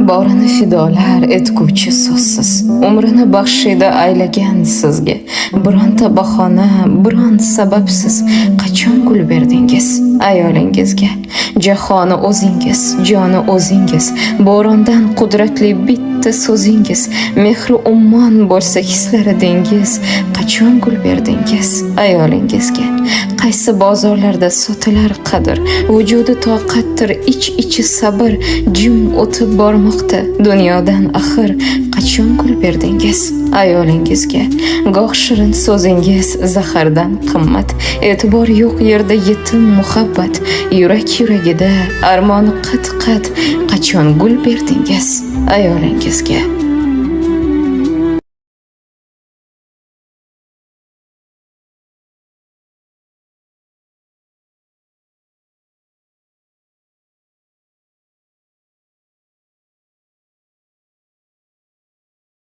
Borini fidolar etguvchi so'zsiz, umrini baxshida aylagan sizga bironta bahona, biron sababsiz qachon gul berdingiz ayolingizga? Jahoni o'zingiz, joni o'zingiz, bo'rondan qudratli bitta so'zingiz, mehri ummon bo'lsa hislari dengiz, qachon gul berdingiz ayolingizga? Qaysi bozorlarda sotilar qadr, vujudi toqatdir, ichi sabr, jim o'tib bormoqda dunyodan axir, qachon gul berdingiz ayolingizga? Goh shirin so'zingiz zahardan qimmat, e'tibor yo'q yerda yetim muhabbat, yurak yuragida armoni qat qachon gul berdingiz ayolingizga?